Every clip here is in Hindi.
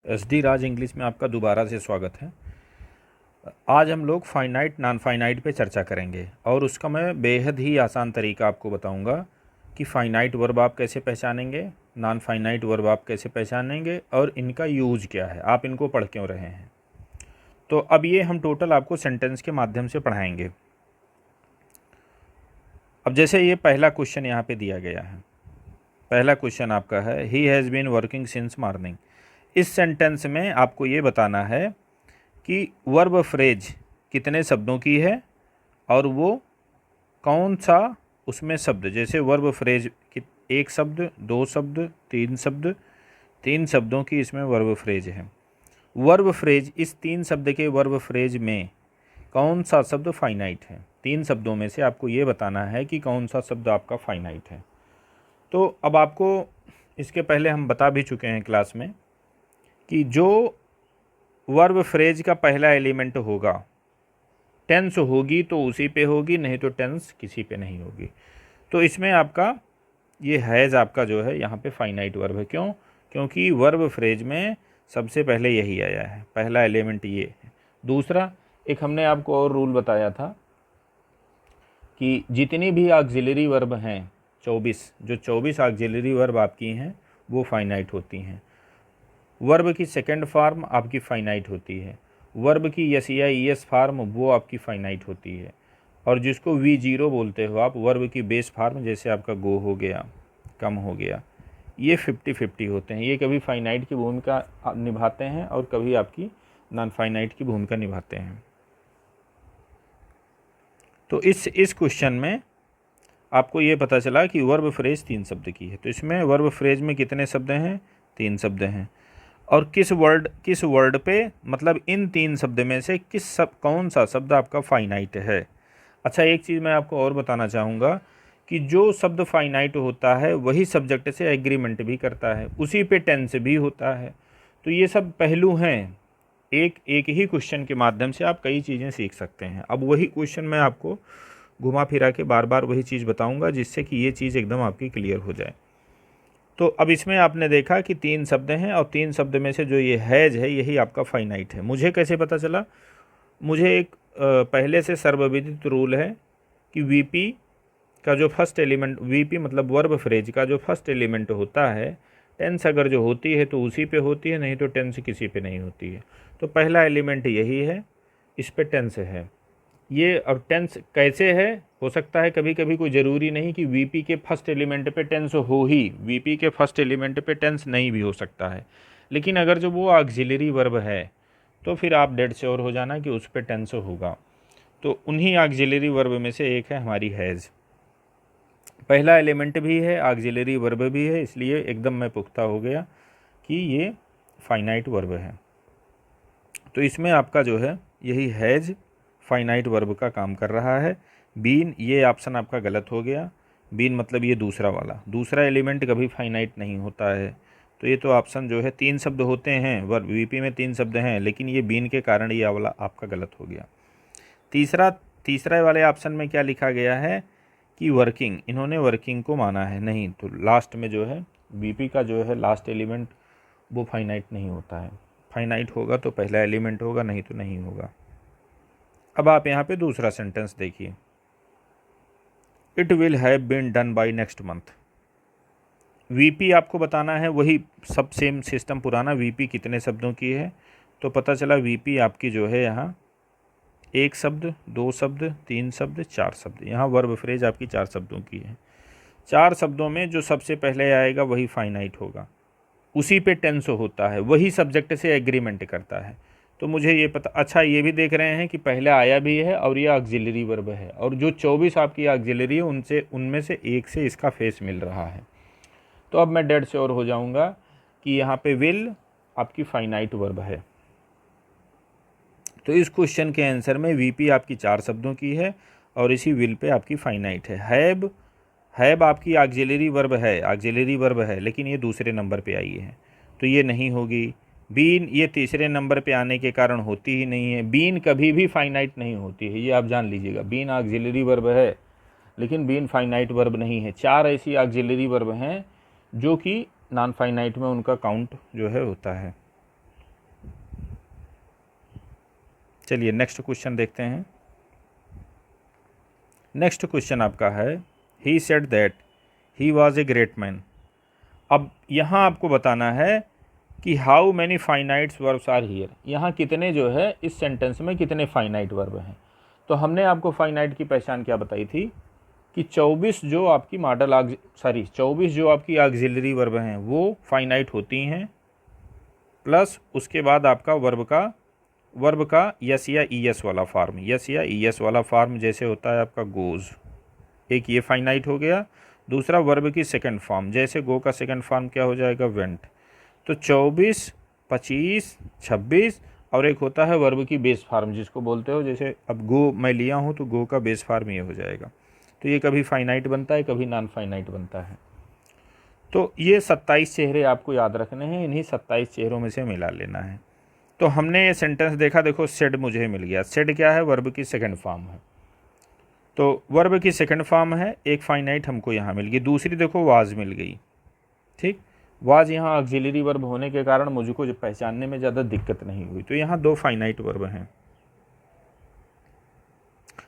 SD राज इंग्लिश में आपका दोबारा से स्वागत है। आज हम लोग फाइनाइट नॉन फाइनाइट पे चर्चा करेंगे और उसका मैं बेहद ही आसान तरीका आपको बताऊंगा कि फाइनाइट वर्ब आप कैसे पहचानेंगे, नॉन फाइनाइट वर्ब आप कैसे पहचानेंगे और इनका यूज क्या है, आप इनको पढ़ क्यों रहे हैं। तो अब ये हम टोटल आपको सेंटेंस के माध्यम से पढ़ाएंगे। अब जैसे ये पहला क्वेश्चन यहाँ पे दिया गया है, पहला क्वेश्चन आपका है he has been working since morning. इस सेंटेंस में आपको ये बताना है कि वर्ब फ्रेज कितने शब्दों की है और वो कौन सा उसमें शब्द, जैसे वर्ब फ्रेज एक शब्द, दो शब्द, तीन शब्द, तीन शब्दों की इसमें वर्ब फ्रेज है। वर्ब फ्रेज, इस तीन शब्द के वर्ब फ्रेज में कौन सा शब्द फाइनाइट है। तीन शब्दों में से आपको ये बताना है कि कौन सा शब्द आपका फाइनाइट है। तो अब आपको इसके पहले हम बता भी चुके हैं क्लास में कि जो वर्ब फ्रेज का पहला एलिमेंट होगा, टेंस होगी तो उसी पे होगी, नहीं तो टेंस किसी पे नहीं होगी। तो इसमें आपका ये हैज़ आपका जो है यहाँ पे फाइनाइट वर्ब है। क्यों? क्योंकि वर्ब फ्रेज में सबसे पहले यही आया है, पहला एलिमेंट ये है। दूसरा, एक हमने आपको और रूल बताया था कि जितनी भी ऑक्सिलरी वर्ब हैं 24, जो 24 ऑक्सिलरी वर्ब आपकी हैं वो फाइनाइट होती हैं। वर्ब की सेकंड फॉर्म आपकी फाइनाइट होती है, वर्ब की यस या ईएस फॉर्म वो आपकी फाइनाइट होती है, और जिसको V0 बोलते हो आप, वर्ब की बेस फॉर्म, जैसे आपका गो हो गया, कम हो गया, ये 50-50 होते हैं। ये कभी फाइनाइट की भूमिका निभाते हैं और कभी आपकी नॉन फाइनाइट की भूमिका निभाते हैं। तो इस क्वेश्चन में आपको ये पता चला कि वर्ब फ्रेज तीन शब्द की है। तो इसमें वर्ब फ्रेज में कितने शब्द हैं? तीन शब्द हैं। और किस वर्ड पे, मतलब इन तीन शब्द में से कौन सा शब्द आपका फाइनाइट है। अच्छा, एक चीज़ मैं आपको और बताना चाहूँगा कि जो शब्द फाइनाइट होता है वही सब्जेक्ट से एग्रीमेंट भी करता है, उसी पे टेंस भी होता है। तो ये सब पहलू हैं। एक ही क्वेश्चन के माध्यम से आप कई चीज़ें सीख सकते हैं। अब वही क्वेश्चन मैं आपको घुमा फिरा के बार बार वही चीज़ बताऊँगा, जिससे कि ये चीज़ एकदम आपकी क्लियर हो जाए। तो अब इसमें आपने देखा कि तीन शब्द हैं और तीन शब्द में से जो ये हैज़ है यही आपका फाइनाइट है। मुझे कैसे पता चला? मुझे एक पहले से सर्वविदित रूल है कि वीपी का जो फर्स्ट एलिमेंट, वीपी मतलब वर्ब फ्रेज का जो फर्स्ट एलिमेंट होता है, टेंस अगर जो होती है तो उसी पे होती है, नहीं तो टेंस किसी पे नहीं होती है। तो पहला एलिमेंट यही है, इस पे टेंस है ये। और टेंस कैसे है? हो सकता है कभी कभी कोई ज़रूरी नहीं कि वीपी के फर्स्ट एलिमेंट पे टेंस हो ही, वीपी के फर्स्ट एलिमेंट पे टेंस नहीं भी हो सकता है। लेकिन अगर जो वो ऑक्सिलरी वर्ब है तो फिर आप डेड श्योर हो जाना कि उस पे टेंस होगा। तो उन्हीं ऑक्सिलरी वर्ब में से एक है हमारी हैज़। पहला एलिमेंट भी है, ऑक्सिलरी वर्ब भी है, इसलिए एकदम मैं पुख्ता हो गया कि ये फाइनाइट वर्ब है। तो इसमें आपका जो है यही हैज़ फाइनाइट वर्ब का काम कर रहा है। बीन, ये ऑप्शन आपका गलत हो गया। बीन मतलब ये दूसरा वाला, दूसरा एलिमेंट कभी फाइनाइट नहीं होता है। तो ये तो ऑप्शन जो है, तीन शब्द होते हैं वर्ब, वीपी में तीन शब्द हैं, लेकिन ये बीन के कारण ये वाला आपका गलत हो गया। तीसरा वाले ऑप्शन में क्या लिखा गया है कि वर्किंग, इन्होंने वर्किंग को माना है। नहीं, तो लास्ट में जो है वीपी का जो है लास्ट एलिमेंट वो फाइनाइट नहीं होता है। फाइनाइट होगा तो पहला एलिमेंट होगा, नहीं तो नहीं होगा। अब आप यहाँ पे दूसरा सेंटेंस देखिए, it will have been done by next month. VP आपको बताना है, वही सब सेम सिस्टम पुराना। वीपी कितने शब्दों की है? तो पता चला वीपी आपकी जो है यहाँ एक शब्द, दो शब्द, तीन शब्द, चार शब्द। यहाँ वर्ब फ्रेज आपकी चार शब्दों की है। चार शब्दों में जो सबसे पहले आएगा वही फाइनाइट होगा, उसी पे टेंस होता है, वही सब्जेक्ट से एग्रीमेंट करता है। तो मुझे ये पता, अच्छा ये भी देख रहे हैं कि पहले आया भी है और ये ऑक्सिलरी वर्ब है, और जो 24 आपकी ऑक्सिलरी है उनमें से एक से इसका फेस मिल रहा है। तो अब मैं डेड श्योर हो जाऊंगा कि यहाँ पे विल आपकी फाइनाइट वर्ब है। तो इस क्वेश्चन के आंसर में वीपी आपकी चार शब्दों की है और इसी विल पे आपकी फाइनाइट है। हैब आपकी ऑक्सिलरी वर्ब है, लेकिन ये दूसरे नंबर पे आई है तो ये नहीं होगी। बीन, ये तीसरे नंबर पे आने के कारण होती ही नहीं है। बीन कभी भी फाइनाइट नहीं होती है, ये आप जान लीजिएगा। बीन ऑक्सिलरी वर्ब है लेकिन बीन फाइनाइट वर्ब नहीं है। चार ऐसी ऑक्सिलरी वर्ब हैं जो कि नॉन फाइनाइट में उनका काउंट जो है होता है। चलिए नेक्स्ट क्वेश्चन देखते हैं। नेक्स्ट क्वेश्चन आपका है, he said that he was a great man. अब यहाँ आपको बताना है कि how many finites verbs are here, यहाँ कितने जो है इस सेंटेंस में कितने फाइनाइट वर्ब हैं। तो हमने आपको फाइनाइट की पहचान क्या बताई थी कि 24 जो आपकी 24 जो आपकी ऑक्सिलरी वर्ब हैं वो फाइनाइट होती हैं, प्लस उसके बाद आपका वर्ब का यस या ईएस वाला फॉर्म, यस या ईएस वाला फॉर्म जैसे होता है आपका गोज़, एक ये फाइनाइट हो गया। दूसरा वर्ब की सेकंड फॉर्म, जैसे गो का सेकंड फॉर्म क्या हो जाएगा, वेंट। तो 24, 25, 26 और एक होता है वर्ब की बेस फॉर्म जिसको बोलते हो, जैसे अब गो मैं लिया हूँ तो गो का बेस फॉर्म ये हो जाएगा। तो ये कभी फाइनाइट बनता है, कभी नॉन फाइनाइट बनता है। तो ये 27 चेहरे आपको याद रखने हैं, इन्हीं 27 चेहरों में से मिला लेना है। तो हमने ये सेंटेंस देखा, देखो सेड मुझे मिल गया। सेड क्या है, वर्ब की सेकंड फॉर्म है। तो वर्ब की सेकंड फॉर्म है, एक फाइनाइट हमको यहाँ मिल गई। दूसरी देखो वाज मिल गई, ठीक। वाज यहाँ ऑक्सिलरी वर्ब होने के कारण मुझको जो पहचानने में ज़्यादा दिक्कत नहीं हुई। तो यहाँ 2 फाइनाइट वर्ब हैं।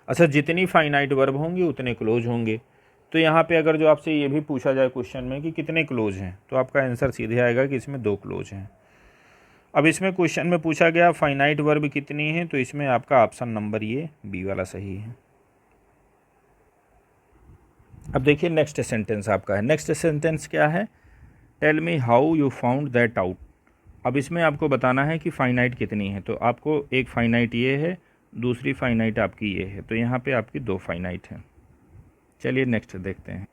अच्छा, जितनी फाइनाइट वर्ब होंगी उतने क्लोज होंगे। तो यहाँ पे अगर जो आपसे ये भी पूछा जाए क्वेश्चन में कि कितने क्लोज हैं, तो आपका आंसर सीधे आएगा कि इसमें 2 क्लोज हैं। अब इसमें क्वेश्चन में पूछा गया फाइनाइट वर्ब कितनी है, तो इसमें आपका ऑप्शन नंबर ये बी वाला सही है। अब देखिए नेक्स्ट सेंटेंस आपका है। नेक्स्ट सेंटेंस क्या है, tell me how you found that out. अब इसमें आपको बताना है कि फाइनाइट कितनी है। तो आपको एक फाइनाइट ये है, दूसरी फाइनाइट आपकी ये है। तो यहाँ पे आपकी 2 फाइनाइट हैं। चलिए नेक्स्ट देखते हैं।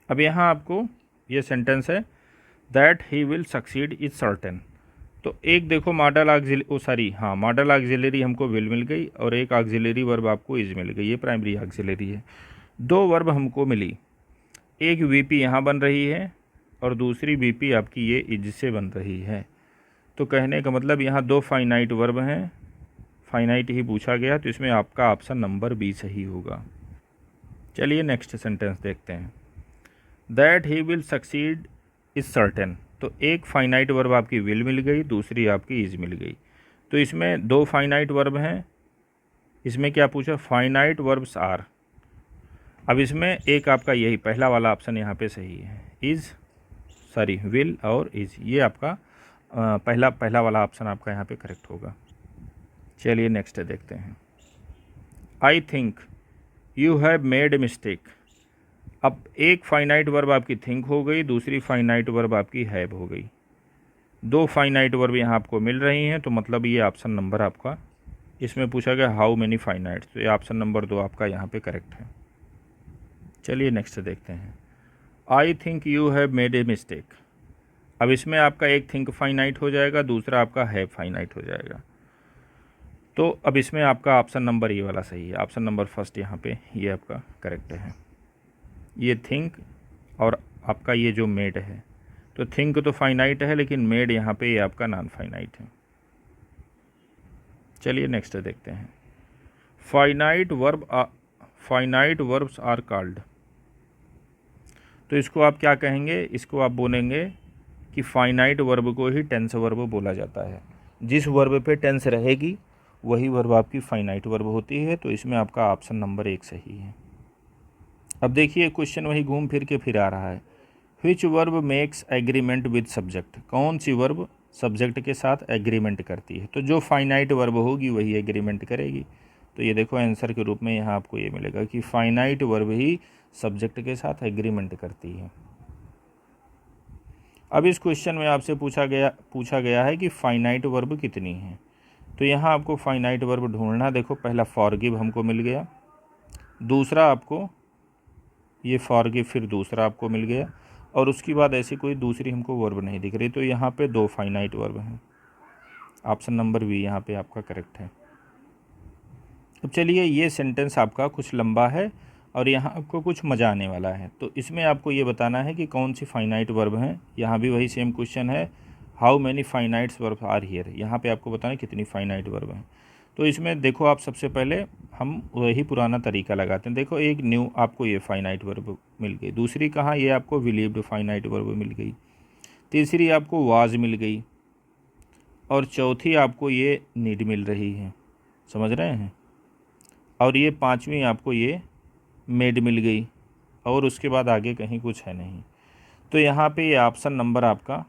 अब यहाँ आपको ये सेंटेंस है, that he will succeed is certain. तो एक देखो मॉडल ऑक्सिलरी हमको विल मिल गई और एक ऑक्सिलरी वर्ब आपको इज मिल गई, ये प्राइमरी ऑक्सिलरी है। 2 वर्ब हमको मिली, एक वीपी यहाँ बन रही है और दूसरी वीपी आपकी ये इज से बन रही है। तो कहने का मतलब यहाँ 2 फाइनाइट वर्ब हैं, फाइनाइट ही पूछा गया, तो इसमें आपका ऑप्शन नंबर बी सही होगा। चलिए नेक्स्ट सेंटेंस देखते हैं। That he will succeed is certain. तो एक फाइनाइट वर्ब आपकी विल मिल गई, दूसरी आपकी इज मिल गई। तो इसमें 2 फाइनाइट वर्ब हैं। इसमें क्या पूछा, फाइनाइट वर्ब्स आर। अब इसमें एक आपका यही पहला वाला ऑप्शन यहाँ पे सही है, विल और इज, ये आपका पहला वाला ऑप्शन आपका यहाँ पे करेक्ट होगा। चलिए नेक्स्ट देखते हैं। I think you have made a mistake. अब एक फाइनाइट वर्ब आपकी थिंक हो गई, दूसरी फाइनाइट वर्ब आपकी हैव हो गई। 2 फाइनाइट वर्ब यहाँ आपको मिल रही हैं, तो मतलब ये ऑप्शन नंबर आपका, इसमें पूछा गया हाउ मेनी फाइनाइट्स, तो ये ऑप्शन नंबर 2 आपका यहाँ पे करेक्ट है। चलिए नेक्स्ट देखते हैं। I think you have made a mistake. अब इसमें आपका एक थिंक फाइनाइट हो जाएगा, दूसरा आपका हैव फाइनाइट हो जाएगा। तो अब इसमें आपका ऑप्शन नंबर ये वाला सही है, ऑप्शन नंबर फर्स्ट यहाँ पे ये आपका करेक्ट है। ये थिंक और आपका ये जो मेड है, तो थिंक तो फाइनाइट है लेकिन मेड यहाँ पे ये आपका नॉन फाइनाइट है। चलिए नेक्स्ट देखते हैं। Finite verbs are called. तो इसको आप क्या कहेंगे, इसको आप बोलेंगे कि फाइनाइट वर्ब को ही टेंस वर्ब बोला जाता है। जिस वर्ब पे टेंस रहेगी वही वर्ब आपकी फाइनाइट वर्ब होती है। तो इसमें आपका ऑप्शन नंबर 1 सही है। अब देखिए क्वेश्चन वही घूम फिर के फिर आ रहा है, which verb makes agreement with subject. कौन सी वर्ब सब्जेक्ट के साथ एग्रीमेंट करती है। तो जो फाइनाइट वर्ब होगी वही एग्रीमेंट करेगी। तो ये देखो आंसर के रूप में यहाँ आपको ये मिलेगा कि फाइनाइट वर्ब ही सब्जेक्ट के साथ एग्रीमेंट करती है। अब इस क्वेश्चन में आपसे पूछा गया है कि फाइनाइट वर्ब कितनी है। तो यहाँ आपको फाइनाइट वर्ब ढूंढना, देखो पहला फॉरगिव हमको मिल गया, दूसरा आपको ये फॉरगिव, फिर दूसरा आपको मिल गया और उसके बाद ऐसी कोई दूसरी हमको वर्ब नहीं दिख रही। तो यहाँ पे 2 फाइनाइट वर्ब हैं, ऑप्शन नंबर बी यहाँ पे आपका करेक्ट है। अब चलिए ये सेंटेंस आपका कुछ लंबा है और यहाँ आपको कुछ मज़ा आने वाला है। तो इसमें आपको ये बताना है कि कौन सी फाइनाइट वर्ब हैं। यहाँ भी वही सेम क्वेश्चन है, how many finites verb are here. यहाँ पे आपको बताना कितनी फाइनाइट वर्ब हैं। तो इसमें देखो आप सबसे पहले हम वही पुराना तरीका लगाते हैं। देखो एक न्यू आपको ये फाइनाइट वर्ब मिल गई, दूसरी कहाँ ये आपको बिलीव्ड फाइनाइट वर्ब मिल गई, तीसरी आपको वाज मिल गई और चौथी आपको ये नीड मिल रही है, समझ रहे हैं, और ये पांचवी आपको ये मेड मिल गई, और उसके बाद आगे कहीं कुछ है नहीं। तो यहाँ पे ये ऑप्शन नंबर आपका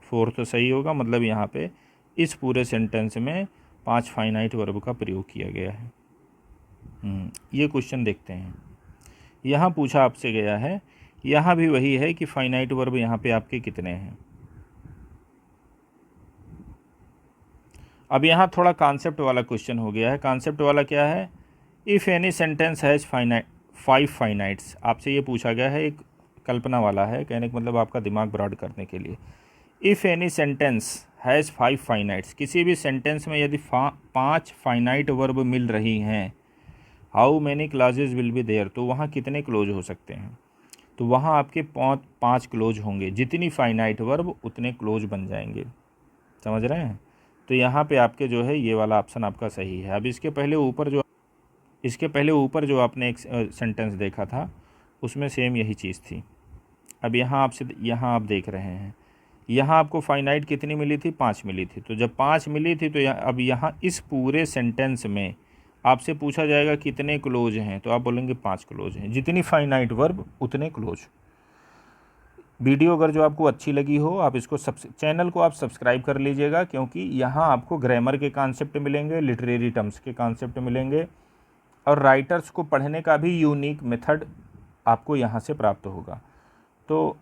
4 तो सही होगा, मतलब यहाँ पे इस पूरे सेंटेंस में 5 फाइनाइट वर्ब का प्रयोग किया गया है। ये क्वेश्चन देखते हैं। यहाँ पूछा आपसे गया है, यहाँ भी वही है कि फाइनाइट वर्ब यहाँ पे आपके कितने हैं। अब यहाँ थोड़ा कॉन्सेप्ट वाला क्वेश्चन हो गया है। कॉन्सेप्ट वाला क्या है? If any sentence has 5 finites, आपसे ये पूछा गया है, एक कल्पना वाला है, कहने का मतलब आपका दिमाग ब्रॉड करने के लिए। If any sentence has 5 finites, किसी भी सेंटेंस में यदि 5 फाइनाइट वर्ब मिल रही हैं, how many clauses will be there, तो वहाँ कितने क्लोज हो सकते हैं? तो वहाँ आपके 5 क्लोज होंगे, जितनी फाइनाइट वर्ब उतने क्लोज बन जाएंगे, समझ रहे हैं। तो यहाँ पे आपके जो है ये वाला ऑप्शन आपका सही है। अब इसके पहले ऊपर जो आपने एक सेंटेंस देखा था उसमें सेम यही चीज़ थी। अब यहाँ आप देख रहे हैं, यहाँ आपको फाइनाइट कितनी मिली थी? 5 मिली थी। तो जब 5 मिली थी तो अब यहाँ इस पूरे सेंटेंस में आपसे पूछा जाएगा कितने क्लोज हैं, तो आप बोलेंगे 5 क्लोज हैं, जितनी फाइनाइट वर्ब उतने क्लोज। वीडियो अगर जो आपको अच्छी लगी हो, आप इसको चैनल को आप सब्सक्राइब कर लीजिएगा, क्योंकि यहाँ आपको ग्रामर के कॉन्सेप्ट मिलेंगे, लिटरेरी टर्म्स के कॉन्सेप्ट मिलेंगे, और राइटर्स को पढ़ने का भी यूनिक मेथड आपको यहाँ से प्राप्त होगा। तो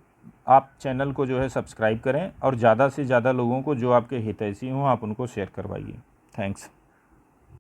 आप चैनल को जो है सब्सक्राइब करें, और ज़्यादा से ज़्यादा लोगों को जो आपके हितैषी हों आप उनको शेयर करवाइए। थैंक्स।